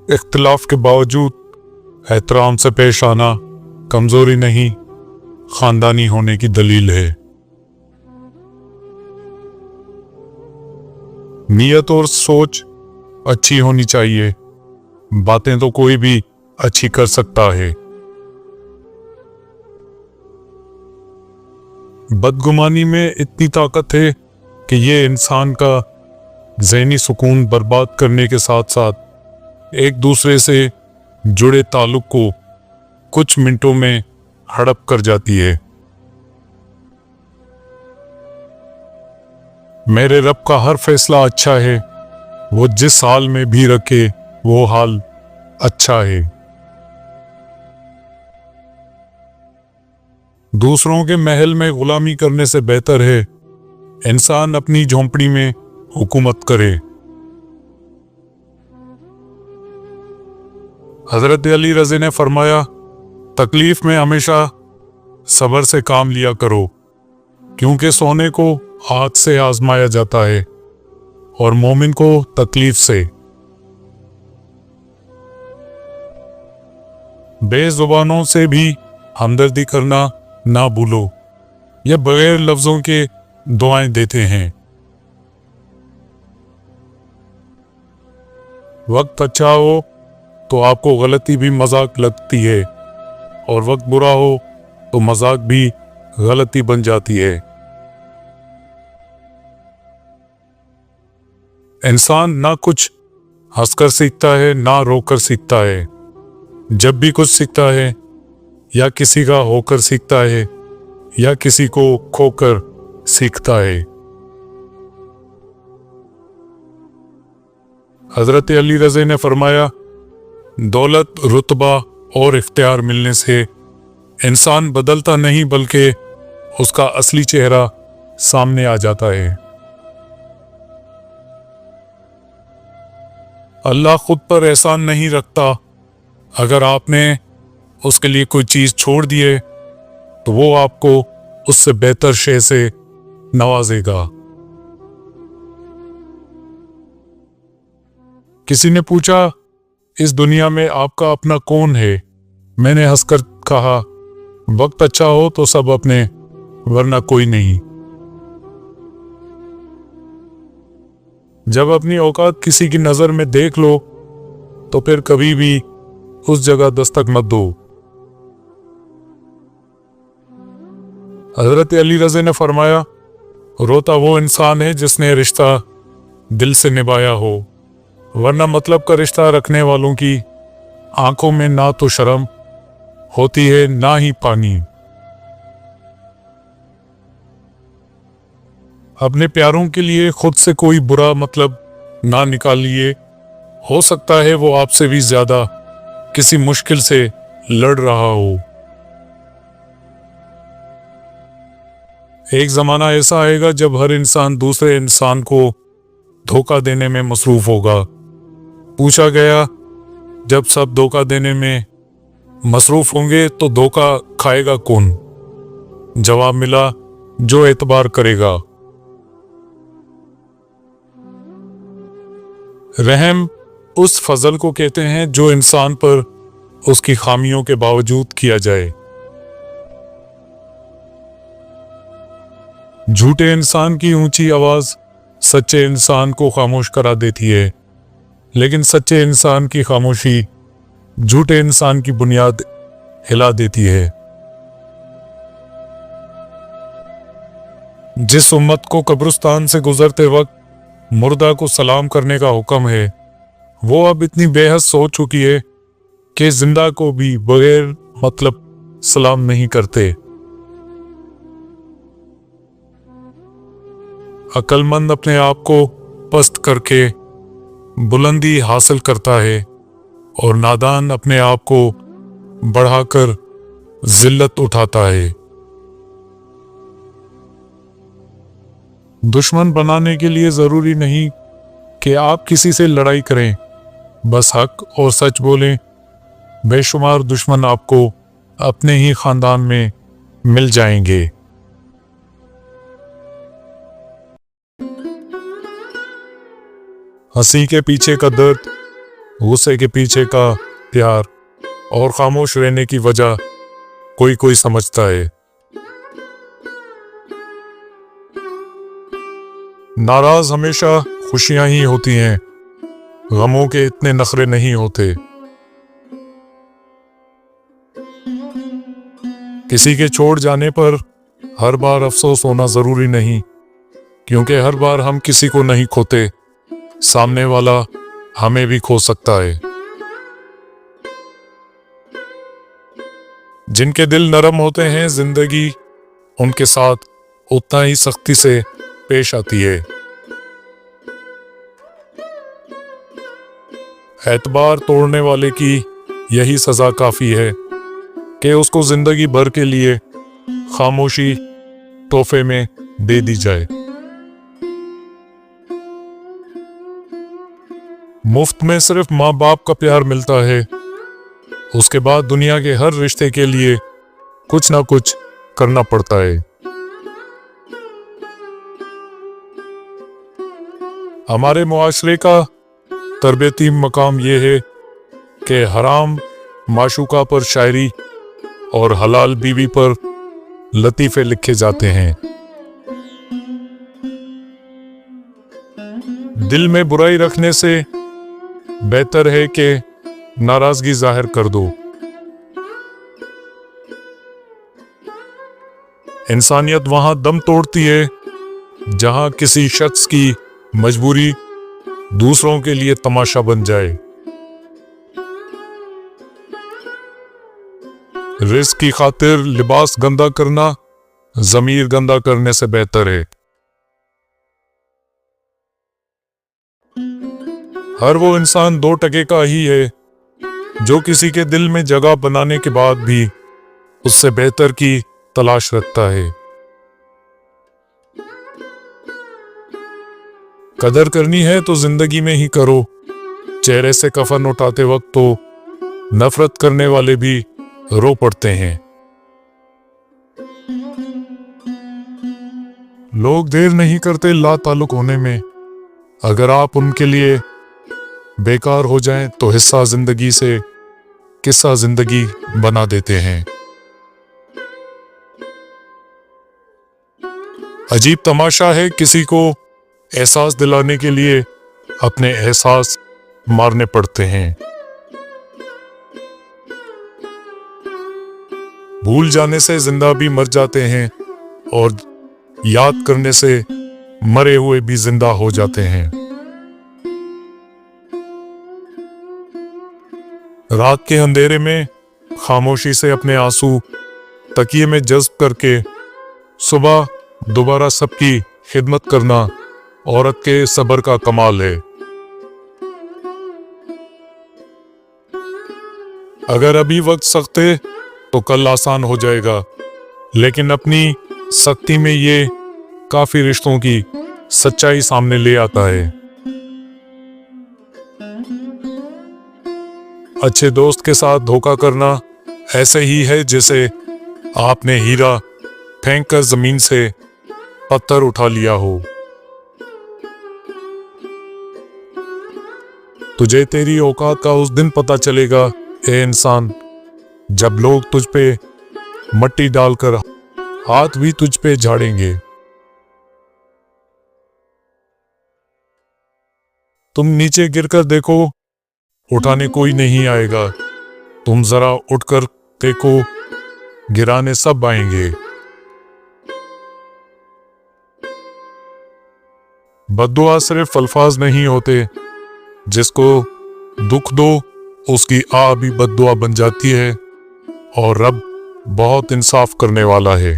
इख्तिलाफ के बावजूद एहतराम से पेश आना कमजोरी नहीं, खानदानी होने की दलील है। नीयत और सोच अच्छी होनी चाहिए। बातें तो कोई भी अच्छी कर सकता है। बदगुमानी में इतनी ताकत है कि ये इंसान का ज़हनी सुकून बर्बाद करने के साथ साथ एक दूसरे से जुड़े ताल्लुक को कुछ मिनटों में हड़प कर जाती है। मेरे रब का हर फैसला अच्छा है, वो जिस हाल में भी रखे वो हाल अच्छा है। दूसरों के महल में गुलामी करने से बेहतर है इंसान अपनी झोंपड़ी में हुकूमत करे। हजरत अली रज़ी ने फरमाया, तकलीफ में हमेशा सब्र से काम लिया करो, क्योंकि सोने को हाथ से आजमाया जाता है और मोमिन को तकलीफ से। बेजुबानों से भी हमदर्दी करना ना भूलो, यह बगैर लफ्जों के दुआएं देते हैं। वक्त अच्छा हो तो आपको गलती भी मजाक लगती है और वक्त बुरा हो तो मजाक भी गलती बन जाती है। इंसान ना कुछ हंसकर सीखता है ना रोकर सीखता है। जब भी कुछ सीखता है या किसी का होकर सीखता है या किसी को खोकर सीखता है। हजरत अली रज़ी ने फरमाया, दौलत, रुतबा और इख्तियार मिलने से इंसान बदलता नहीं बल्कि उसका असली चेहरा सामने आ जाता है। अल्लाह खुद पर एहसान नहीं रखता। अगर आपने उसके लिए कोई चीज छोड़ दिए तो वो आपको उससे बेहतर शे से नवाजेगा। किसी ने पूछा, इस दुनिया में आपका अपना कौन है? मैंने हंसकर कहा, वक्त अच्छा हो तो सब अपने, वरना कोई नहीं। जब अपनी औकात किसी की नजर में देख लो तो फिर कभी भी उस जगह दस्तक मत दो। हजरत अली रज़ी ने फरमाया, रोता वो इंसान है जिसने रिश्ता दिल से निभाया हो, वरना मतलब का रिश्ता रखने वालों की आंखों में ना तो शर्म होती है ना ही पानी। अपने प्यारों के लिए खुद से कोई बुरा मतलब ना निकालिए। हो सकता है वो आपसे भी ज्यादा किसी मुश्किल से लड़ रहा हो। एक जमाना ऐसा आएगा जब हर इंसान दूसरे इंसान को धोखा देने में मसरूफ होगा। पूछा गया, जब सब धोखा देने में मसरूफ होंगे तो धोखा खाएगा कौन? जवाब मिला, जो एतबार करेगा। रहम उस फजल को कहते हैं जो इंसान पर उसकी खामियों के बावजूद किया जाए। झूठे इंसान की ऊंची आवाज सच्चे इंसान को खामोश करा देती है, लेकिन सच्चे इंसान की खामोशी झूठे इंसान की बुनियाद हिला देती है। जिस उम्मत को कब्रिस्तान से गुजरते वक्त मुर्दा को सलाम करने का हुक्म है, वो अब इतनी बेहस हो चुकी है कि जिंदा को भी बगैर मतलब सलाम नहीं करते। अक्लमंद अपने आप को पस्त करके बुलंदी हासिल करता है और नादान अपने आप को बढ़ाकर जिल्लत उठाता है। दुश्मन बनाने के लिए जरूरी नहीं कि आप किसी से लड़ाई करें, बस हक और सच बोलें। बेशुमार दुश्मन आपको अपने ही खानदान में मिल जाएंगे। हंसी के पीछे का दर्द गुस्से के पीछे का प्यार और खामोश रहने की वजह कोई कोई समझता है। नाराज हमेशा खुशियां ही होती हैं, गमों के इतने नखरे नहीं होते। किसी के छोड़ जाने पर हर बार अफसोस होना जरूरी नहीं, क्योंकि हर बार हम किसी को नहीं खोते, सामने वाला हमें भी खो सकता है। जिनके दिल नरम होते हैं, जिंदगी उनके साथ उतना ही सख्ती से पेश आती है। एतबार तोड़ने वाले की यही सजा काफी है कि उसको जिंदगी भर के लिए खामोशी तोहफे में दे दी जाए। मुफ्त में सिर्फ माँ बाप का प्यार मिलता है, उसके बाद दुनिया के हर रिश्ते के लिए कुछ ना कुछ करना पड़ता है। हमारे मुआशरे का तरबियती मकाम यह है कि हराम माशूका पर शायरी और हलाल बीवी पर लतीफ़े लिखे जाते हैं। दिल में बुराई रखने से बेहतर है कि नाराजगी जाहिर कर दो। इंसानियत वहां दम तोड़ती है जहां किसी शख्स की मजबूरी दूसरों के लिए तमाशा बन जाए। रिस्क की खातिर लिबास गंदा करना ज़मीर गंदा करने से बेहतर है। हर वो इंसान 2 टके का ही है जो किसी के दिल में जगह बनाने के बाद भी उससे बेहतर की तलाश रखता है। कदर करनी है तो जिंदगी में ही करो। चेहरे से कफन उठाते वक्त तो नफरत करने वाले भी रो पड़ते हैं। लोग देर नहीं करते ला ताल्लुक होने में। अगर आप उनके लिए बेकार हो जाएं तो हिस्सा जिंदगी से किस्सा जिंदगी बना देते हैं। अजीब तमाशा है, किसी को एहसास दिलाने के लिए अपने एहसास मारने पड़ते हैं। भूल जाने से जिंदा भी मर जाते हैं और याद करने से मरे हुए भी जिंदा हो जाते हैं। रात के अंधेरे में खामोशी से अपने आंसू तकिए में जज्ब करके सुबह दोबारा सबकी खिदमत करना औरत के सब्र का कमाल है। अगर अभी वक्त सख्त है तो कल आसान हो जाएगा, लेकिन अपनी सख्ती में ये काफी रिश्तों की सच्चाई सामने ले आता है। अच्छे दोस्त के साथ धोखा करना ऐसे ही है जैसे आपने हीरा फेंक कर जमीन से पत्थर उठा लिया हो। तुझे तेरी औकात का उस दिन पता चलेगा ए इंसान, जब लोग तुझ पे मट्टी डालकर हाथ भी तुझ पे झाड़ेंगे। तुम नीचे गिरकर देखो, उठाने कोई नहीं आएगा। तुम जरा उठकर देखो, गिराने सब आएंगे। बद्दुआ सिर्फ अल्फाज नहीं होते, जिसको दुख दो उसकी आ भी बद्दुआ बन जाती है। और रब बहुत इंसाफ करने वाला है।